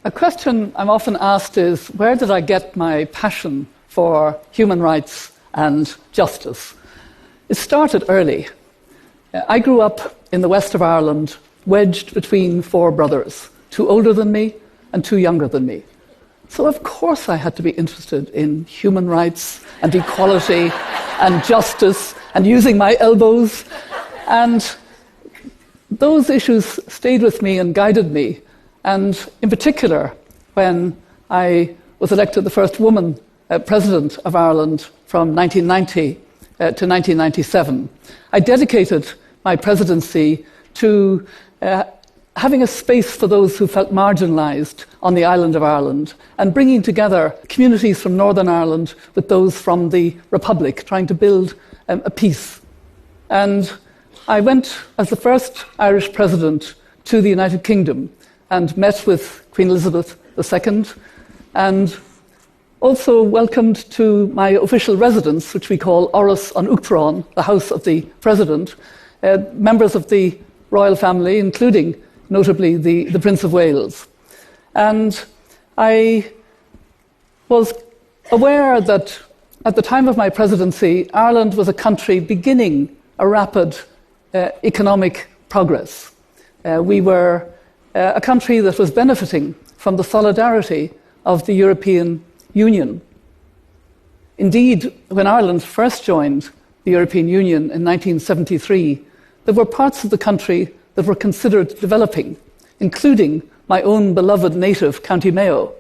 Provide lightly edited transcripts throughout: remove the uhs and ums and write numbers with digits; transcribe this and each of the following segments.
A question I'm often asked is, where did I get my passion for human rights and justice? It started early. I grew up in the west of Ireland, wedged between four brothers, two older than me and two younger than me. So of course I had to be interested in human rights and equality and justice and using my elbows. And those issues stayed with me and guided me. And in particular, when I was elected the first woman president of Ireland from 1990 to 1997, I dedicated my presidency to having a space for those who felt marginalised on the island of Ireland and bringing together communities from Northern Ireland with those from the Republic, trying to build a peace. And I went as the first Irish president to the United Kingdom and met with Queen Elizabeth II and also welcomed to my official residence, which we call Áras an Uachtaráin, the house of the president, members of the royal family, including notably the Prince of Wales. And I was aware that at the time of my presidency, Ireland was a country beginning a rapid economic progress. We were a country that was benefiting from the solidarity of the European Union. Indeed, when Ireland first joined the European Union in 1973, there were parts of the country that were considered developing, including my own beloved native County Mayo.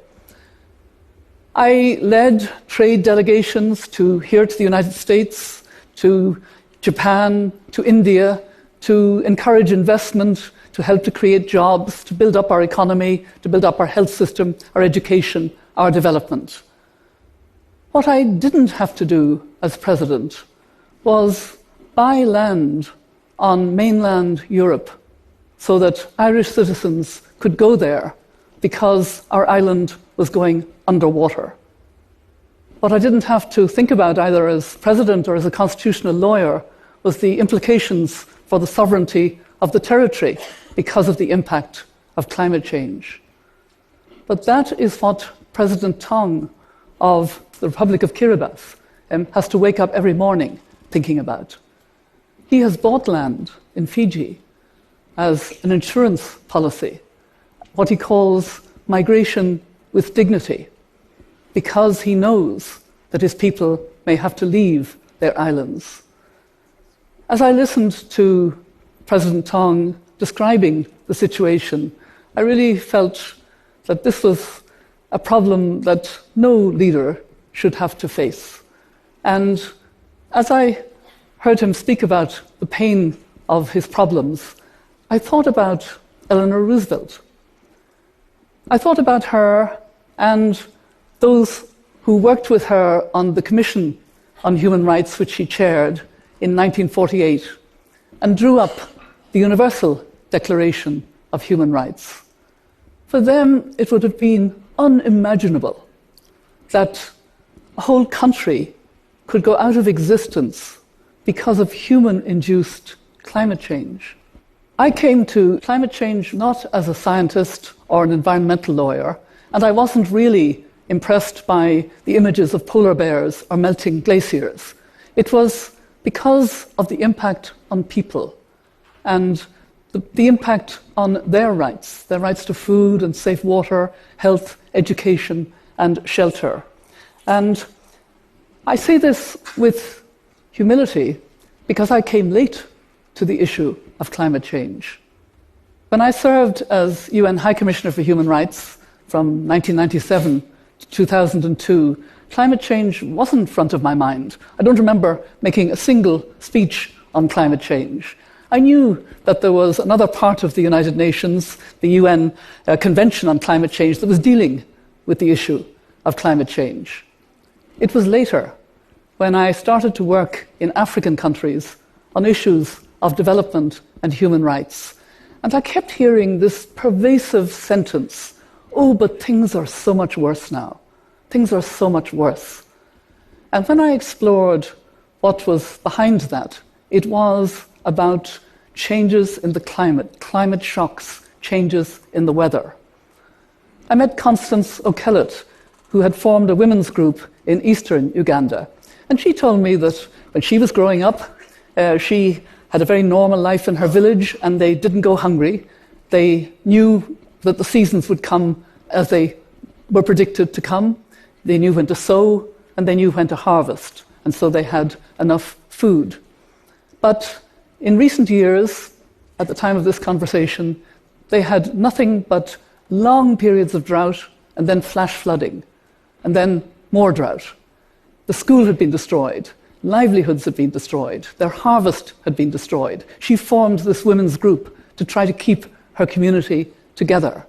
I led trade delegations here to the United States, to Japan, to India, to encourage investment, to help to create jobs, to build up our economy, to build up our health system, our education, our development. What I didn't have to do as president was buy land on mainland Europe so that Irish citizens could go there because our island was going underwater. What I didn't have to think about either as president or as a constitutional lawyer was the implications for the sovereignty of the territory because of the impact of climate change. But that is what President Tong of the Republic of Kiribati has to wake up every morning thinking about. He has bought land in Fiji as an insurance policy, what he calls migration with dignity, because he knows that his people may have to leave their islands. As I listened to President Tong describing the situation, I really felt that this was a problem that no leader should have to face. And as I heard him speak about the pain of his problems, I thought about Eleanor Roosevelt. I thought about her and those who worked with her on the Commission on Human Rights, which she chaired in 1948, and drew up the Universal Declaration of Human Rights. For them, it would have been unimaginable that a whole country could go out of existence because of human-induced climate change. I came to climate change not as a scientist or an environmental lawyer, and I wasn't really impressed by the images of polar bears or melting glaciers. It was because of the impact on people and the impact on their rights to food and safe water, health, education, and shelter. And I say this with humility because I came late to the issue of climate change. When I served as UN High Commissioner for Human Rights from 1997 to 2002, climate change wasn't front of my mind. I don't remember making a single speech on climate change. I knew that there was another part of the United Nations, the UN Convention on Climate Change, that was dealing with the issue of climate change. It was later, when I started to work in African countries on issues of development and human rights. And I kept hearing this pervasive sentence, "Oh, but things are so much worse now. Things are so much worse." And when I explored what was behind that, it was about changes in the climate shocks, changes in the weather. I met Constance O'Kellett, who had formed a women's group in eastern Uganda. And she told me that when she was growing up, she had a very normal life in her village and they didn't go hungry. They knew that the seasons would come as they were predicted to come. They knew when to sow and they knew when to harvest. And so they had enough food. But in recent years, at the time of this conversation, they had nothing but long periods of drought and then flash flooding, and then more drought. The school had been destroyed, livelihoods had been destroyed, their harvest had been destroyed. She formed this women's group to try to keep her community together.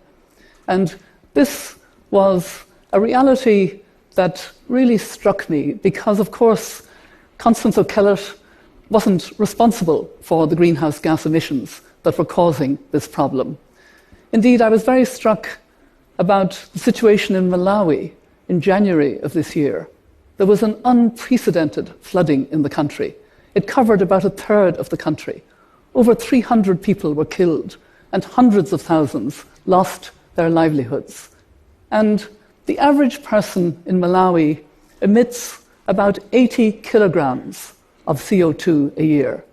And this was a reality that really struck me because, of course, Constance O'Kellett wasn't responsible for the greenhouse gas emissions that were causing this problem. Indeed, I was very struck about the situation in Malawi in January of this year. There was an unprecedented flooding in the country. It covered about a third of the country. Over 300 people were killed, and hundreds of thousands lost their livelihoods. And the average person in Malawi emits about 80 kilograms of CO2 a year.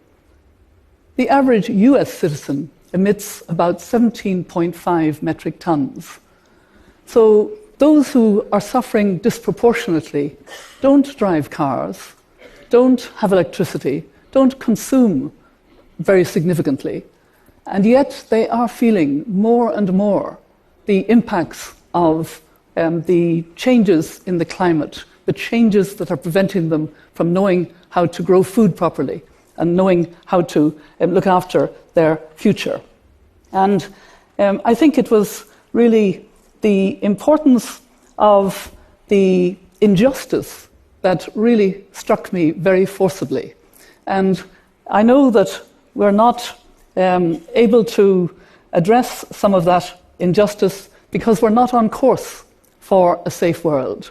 The average US citizen emits about 17.5 metric tons. So those who are suffering disproportionately don't drive cars, don't have electricity, don't consume very significantly, and yet they are feeling more and more the impacts of the changes in the climate, the changes that are preventing them from knowing how to grow food properly and knowing how to look after their future. And I think it was really the importance of the injustice that really struck me very forcibly. And I know that we're not able to address some of that injustice because we're not on course for a safe world.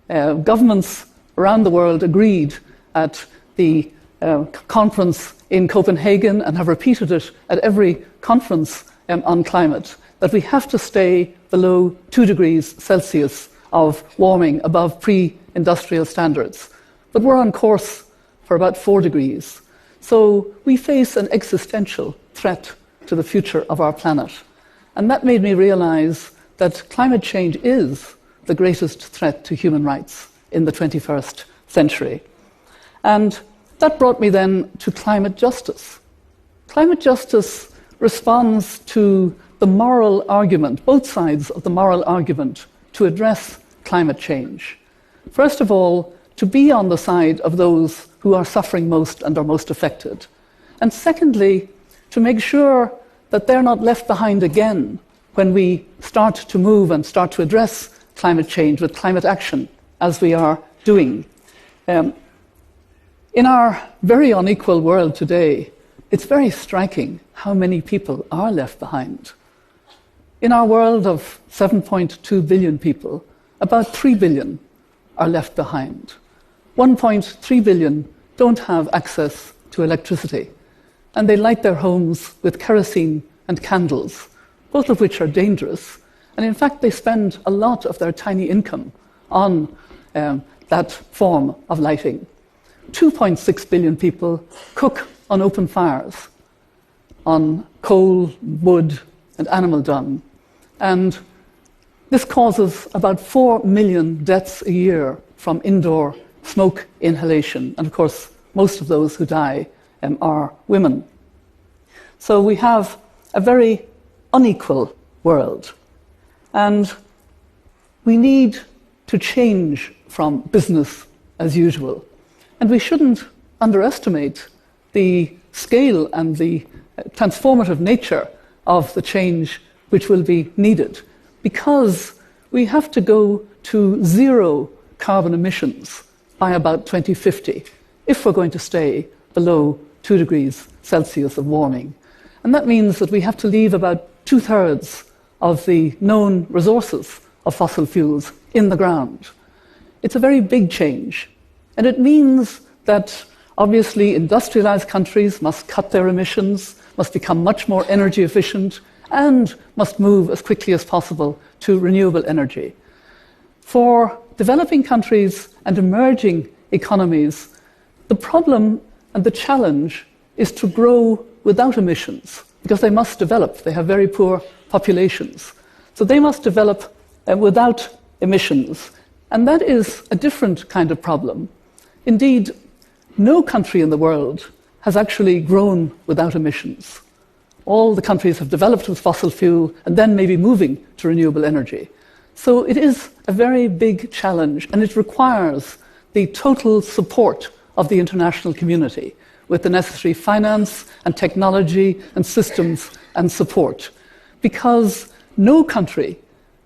Governments around the world agreed at the conference in Copenhagen and have repeated it at every conference on climate, that we have to stay below 2 degrees Celsius of warming above pre-industrial standards. But we're on course for about 4 degrees. So we face an existential threat to the future of our planet. And that made me realize that climate change is the greatest threat to human rights in the 21st century. And that brought me then to climate justice. Climate justice responds to the moral argument, both sides of the moral argument, to address climate change. First of all, to be on the side of those who are suffering most and are most affected. And secondly, to make sure that they're not left behind again when we start to move and start to address climate change with climate action, as we are doing. In our very unequal world today, it's very striking how many people are left behind. In our world of 7.2 billion people, about 3 billion are left behind. 1.3 billion don't have access to electricity, and they light their homes with kerosene and candles, both of which are dangerous. And in fact, they spend a lot of their tiny income on that form of lighting. 2.6 billion people cook on open fires, on coal, wood, and animal dung. And this causes about 4 million deaths a year from indoor smoke inhalation. And of course, most of those who die are women. So we have a very unequal world. And we need to change from business as usual. And we shouldn't underestimate the scale and the transformative nature of the change which will be needed, because we have to go to 0 carbon emissions by about 2050 if we're going to stay below 2 degrees Celsius of warming. And that means that we have to leave about 2/3 of the known resources of fossil fuels in the ground. It's a very big change. And it means that obviously industrialized countries must cut their emissions, must become much more energy efficient and must move as quickly as possible to renewable energy. For developing countries and emerging economies, the problem and the challenge is to grow without emissions, because they must develop. They have very poor populations. So they must develop without emissions. And that is a different kind of problem. Indeed, no country in the world has actually grown without emissions. All the countries have developed with fossil fuel and then maybe moving to renewable energy. So it is a very big challenge, and it requires the total support of the international community with the necessary finance and technology and systems and support, because no country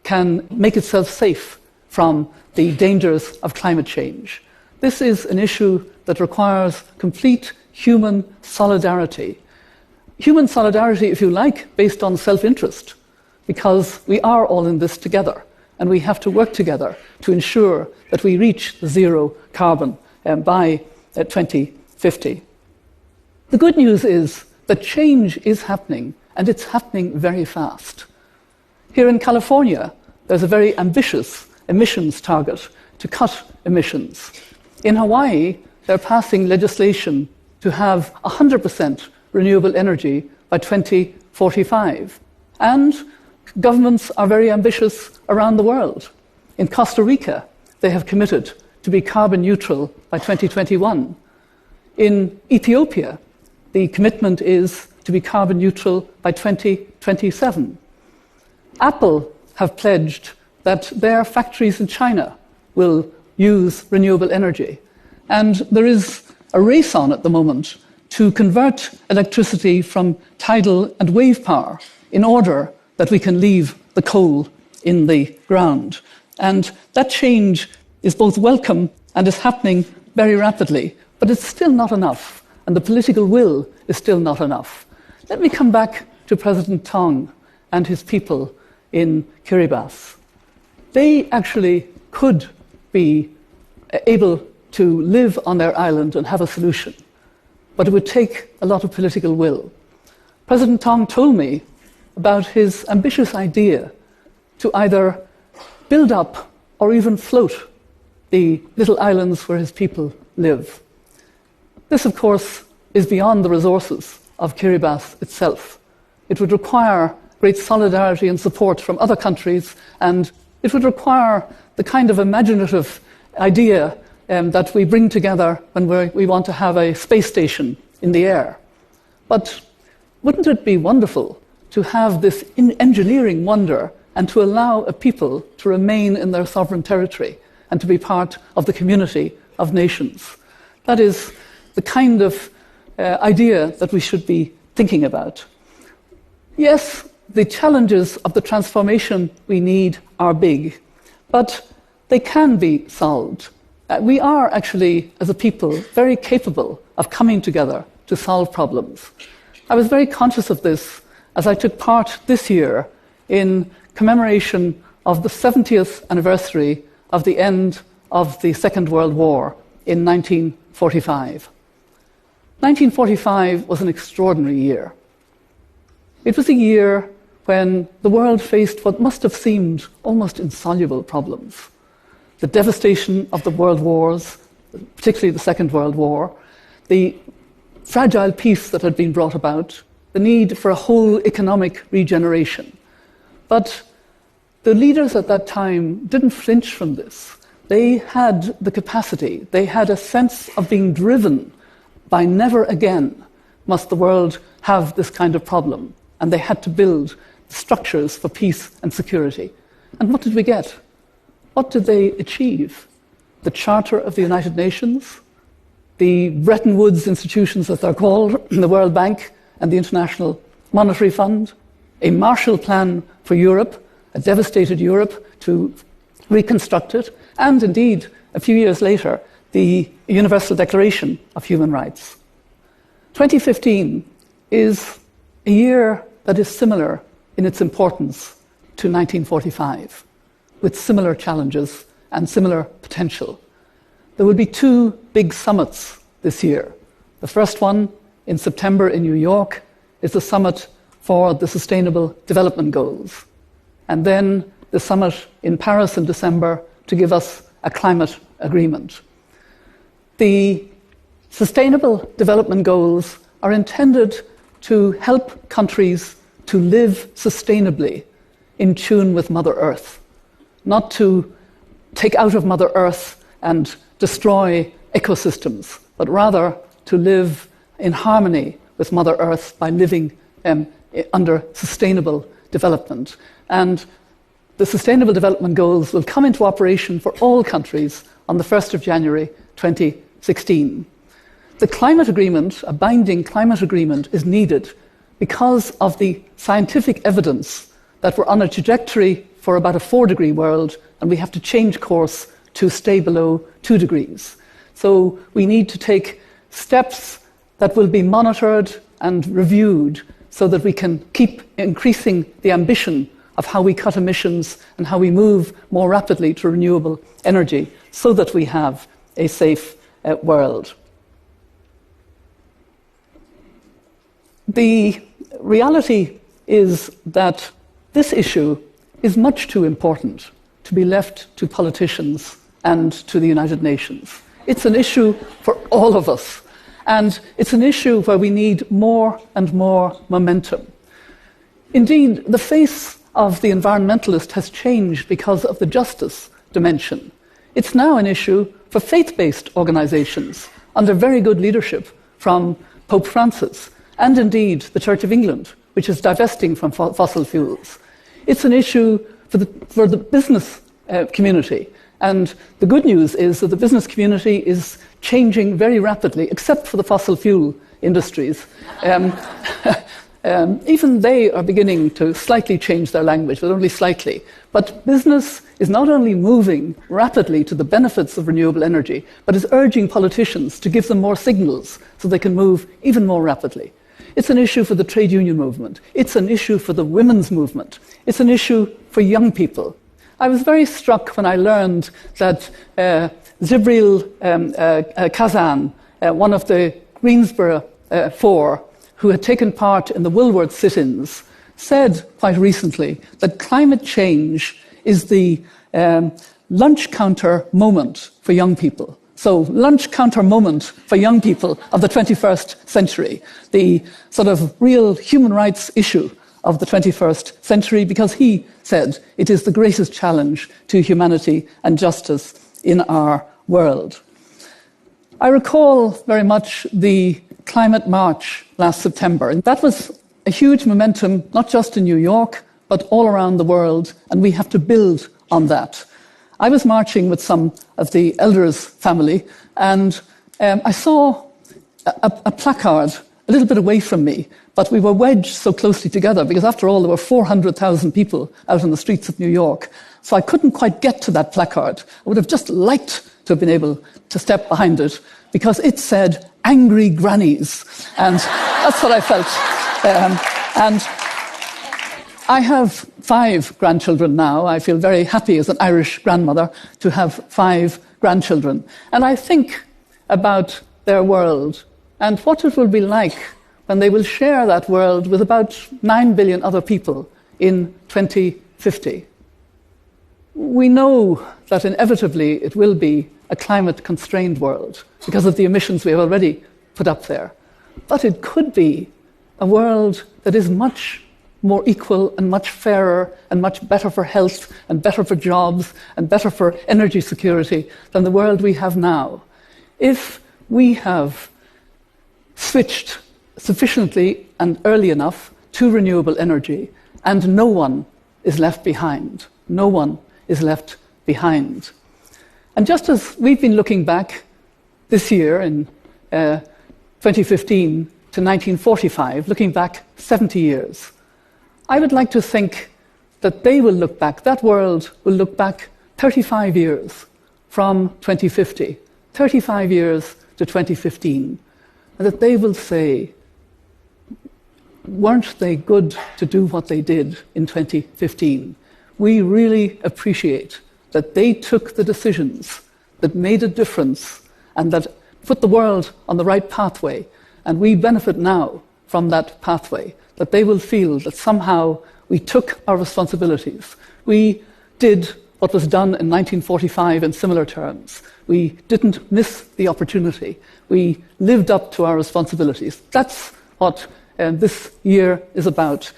can make itself safe from the dangers of climate change. This is an issue that requires complete human solidarity. Human solidarity, if you like, based on self-interest, because we are all in this together, and we have to work together to ensure that we reach zero carbon by 2050. The good news is that change is happening, and it's happening very fast. Here in California, there's a very ambitious emissions target to cut emissions. In Hawaii, they're passing legislation to have 100% renewable energy by 2045. And governments are very ambitious around the world. In Costa Rica, they have committed to be carbon neutral by 2021. In Ethiopia, the commitment is to be carbon neutral by 2027. Apple have pledged that their factories in China will use renewable energy. And there is a race on at the moment to convert electricity from tidal and wave power in order that we can leave the coal in the ground. And that change is both welcome and is happening very rapidly, but it's still not enough, and the political will is still not enough. Let me come back to President Tong and his people in Kiribati. They actually could be able to live on their island and have a solution, but it would take a lot of political will. President Tong told me about his ambitious idea to either build up or even float the little islands where his people live. This, of course, is beyond the resources of Kiribati itself. It would require great solidarity and support from other countries, and it would require the kind of imaginative idea that we bring together when we want to have a space station in the air. But wouldn't it be wonderful to have this engineering wonder and to allow a people to remain in their sovereign territory and to be part of the community of nations? That is the kind of idea that we should be thinking about. Yes, the challenges of the transformation we need are big, but they can be solved. We are actually, as a people, very capable of coming together to solve problems. I was very conscious of this as I took part this year in commemoration of the 70th anniversary of the end of the Second World War in 1945. 1945 was an extraordinary year. It was a year when the world faced what must have seemed almost insoluble problems. The devastation of the world wars, particularly the Second World War, the fragile peace that had been brought about, the need for a whole economic regeneration. But the leaders at that time didn't flinch from this. They had the capacity, they had a sense of being driven by never again must the world have this kind of problem. And they had to build structures for peace and security. And what did we get? What did they achieve? The Charter of the United Nations, the Bretton Woods institutions, as they're called, the World Bank and the International Monetary Fund, a Marshall Plan for Europe, a devastated Europe to reconstruct it, and indeed, a few years later, the Universal Declaration of Human Rights. 2015 is a year that is similar in its importance to 1945, with similar challenges and similar potential. There will be two big summits this year. The first one in September in New York, is the summit for the Sustainable Development Goals. And then the summit in Paris in December to give us a climate agreement. The Sustainable Development Goals are intended to help countries to live sustainably in tune with Mother Earth, not to take out of Mother Earth and destroy ecosystems, but rather to live in harmony with Mother Earth by living under sustainable development. And the Sustainable Development Goals will come into operation for all countries on the 1st of January 2016. The climate agreement, a binding climate agreement, is needed because of the scientific evidence that we're on a trajectory for about a 4-degree world, and we have to change course to stay below 2 degrees. So we need to take steps that will be monitored and reviewed so that we can keep increasing the ambition of how we cut emissions and how we move more rapidly to renewable energy so that we have a safe world. The reality is that this issue is much too important to be left to politicians and to the United Nations. It's an issue for all of us, and it's an issue where we need more and more momentum. Indeed, the face of the environmentalist has changed because of the justice dimension. It's now an issue for faith-based organisations under very good leadership from Pope Francis, and indeed the Church of England, which is divesting from fossil fuels. It's an issue for the business community. And the good news is that the business community is changing very rapidly, except for the fossil fuel industries. Even they are beginning to slightly change their language, but only slightly. But business is not only moving rapidly to the benefits of renewable energy, but is urging politicians to give them more signals so they can move even more rapidly. It's an issue for the trade union movement. It's an issue for the women's movement. It's an issue for young people. I was very struck when I learned that Zibril Kazan, one of the Greensboro Four, who had taken part in the Woolworth sit-ins, said quite recently that climate change is the lunch counter moment for young people. So, lunch counter moment for young people of the 21st century, the sort of real human rights issue of the 21st century, because he said it is the greatest challenge to humanity and justice in our world. I recall very much the climate march last September, and that was a huge momentum, not just in New York, but all around the world, and we have to build on that. I was marching with some of the elders' family, and I saw a placard a little bit away from me, but we were wedged so closely together because, after all, there were 400,000 people out on the streets of New York. So I couldn't quite get to that placard. I would have just liked to have been able to step behind it because it said, "Angry Grannies." And that's what I felt. And I have 5 grandchildren now. I feel very happy as an Irish grandmother to have 5 grandchildren. And I think about their world and what it will be like when they will share that world with about 9 billion other people in 2050. We know that inevitably it will be a climate-constrained world because of the emissions we have already put up there. But it could be a world that is much more equal and much fairer and much better for health and better for jobs and better for energy security than the world we have now. If we have switched sufficiently and early enough to renewable energy, and no one is left behind. No one is left behind. And just as we've been looking back this year in 2015 to 1945, looking back 70 years, I would like to think that they will look back, that world will look back 35 years from 2050, 35 years to 2015, and that they will say, weren't they good to do what they did in 2015? We really appreciate that they took the decisions that made a difference and that put the world on the right pathway, and we benefit now from that pathway, that they will feel that somehow we took our responsibilities. We did what was done in 1945 in similar terms. We didn't miss the opportunity. We lived up to our responsibilities. That's what this year is about.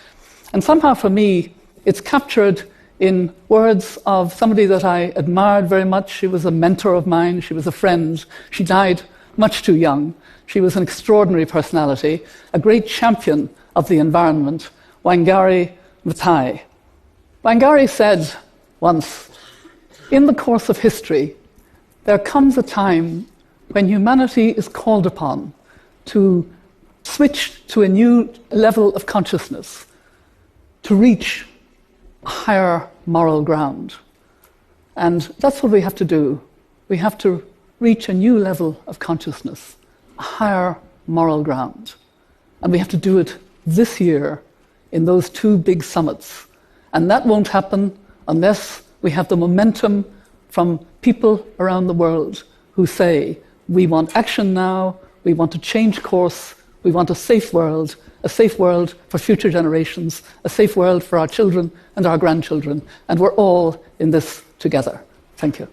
And somehow for me, it's captured in words of somebody that I admired very much. She was a mentor of mine. She was a friend. She died much too young. She was an extraordinary personality, a great champion of the environment, Wangari Maathai. Wangari said once, "In the course of history, there comes a time when humanity is called upon to switch to a new level of consciousness, to reach a higher moral ground." And that's what we have to do. We have to reach a new level of consciousness, a higher moral ground. And we have to do it this year in those two big summits. And that won't happen unless we have the momentum from people around the world who say, we want action now, we want to change course, we want a safe world for future generations, a safe world for our children and our grandchildren, and we're all in this together. Thank you.